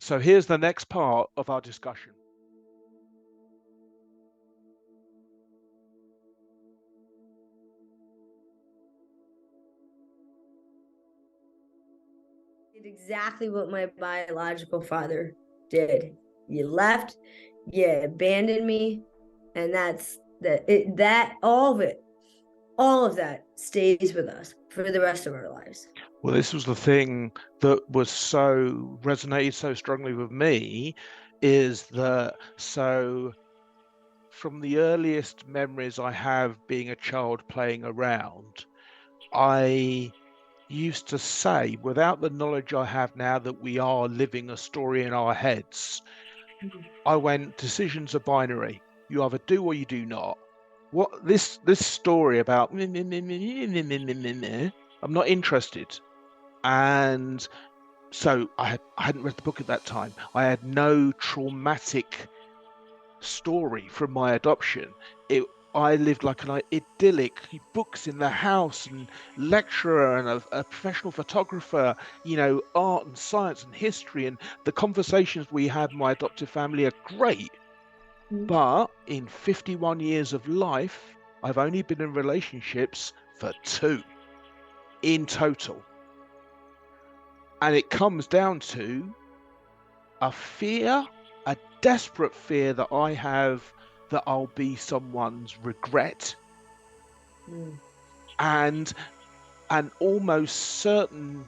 So here's the next part of our discussion. Did exactly what my biological father did. You left, you abandoned me, and that's that all of that stays with us for the rest of our lives. Well, this was the thing that was so resonated so strongly with me, is that so from the earliest memories I have being a child playing around, I used to say, without the knowledge I have now that we are living a story in our heads, I went, decisions are binary. You either do or you do not. What this story about I'm not interested. And so I hadn't read the book at that time. I had no traumatic story from my adoption. I lived like an idyllic, books in the house and lecturer and a professional photographer, art and science and history, and the conversations we had in my adoptive family are great. But in 51 years of life, I've only been in relationships for 2 in total. And it comes down to a fear, a desperate fear that I have that I'll be someone's regret, Mm. and an almost certain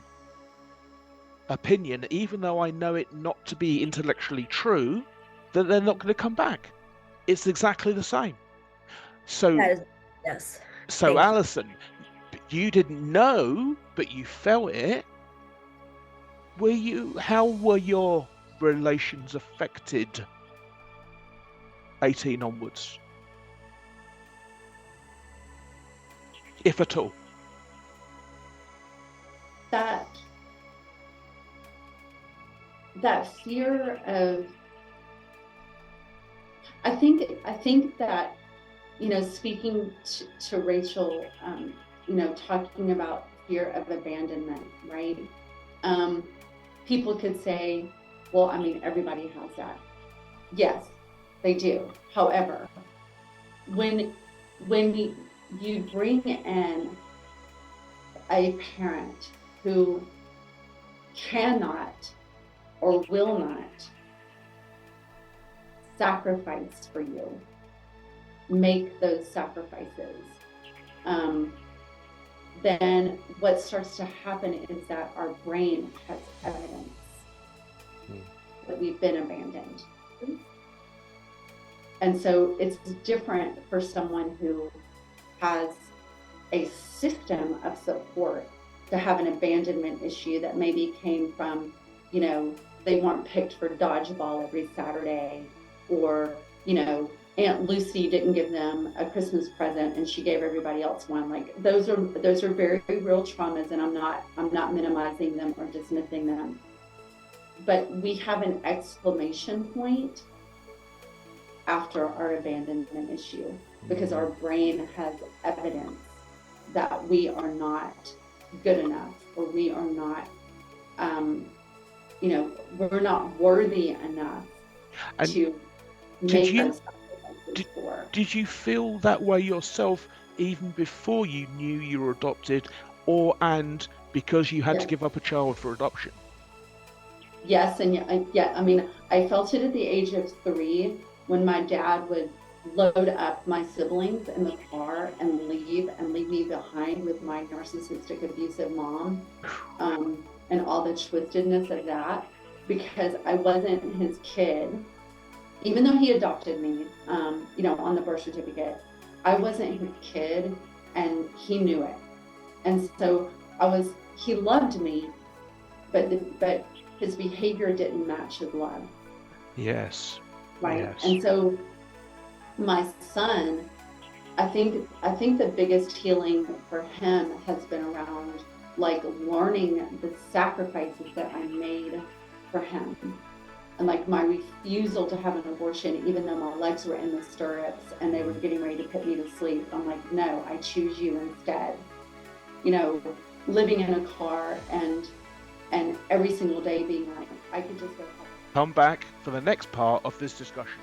opinion, even though I know it not to be intellectually true, that they're not going to come back. It's exactly the same. So, That is, yes. so Thank you. Alison, you didn't know, but you felt it. How were your relations affected 18 onwards, if at all? That that fear of, I think that, speaking to Rachel, talking about fear of abandonment, right? People could say, well, I mean, everybody has that. Yes, they do. However, when you bring in a parent who cannot or will not sacrifice for you, make those sacrifices, then what starts to happen is that our brain has evidence that we've been abandoned. And so it's different for someone who has a system of support to have an abandonment issue that maybe came from, they weren't picked for dodgeball every Saturday, or, Aunt Lucy didn't give them a Christmas present and she gave everybody else one. Like those are very real traumas, and I'm not minimizing them or dismissing them. But we have an exclamation point after our abandonment issue, because our brain has evidence that we are not good enough, or we are not, we're not worthy enough And to did make you those sacrifices for. did you feel that way yourself even before you knew you were adopted, and because you had to Yeah. give up a child for adoption? Yes, and yeah, I mean, I felt it at the age of 3, when my dad would load up my siblings in the car and leave me behind with my narcissistic, abusive mom, and all the twistedness of that, because I wasn't his kid. Even though he adopted me, on the birth certificate, I wasn't his kid, and he knew it. And so he loved me, but his behavior didn't match his love, Yes. right? Yes. And so my son, I think the biggest healing for him has been around, like, learning the sacrifices that I made for him, and like my refusal to have an abortion, even though my legs were in the stirrups and they were getting ready to put me to sleep. I'm like, no, I choose you instead. Living in a car and every single day being like, I could just go home. Come back for the next part of this discussion.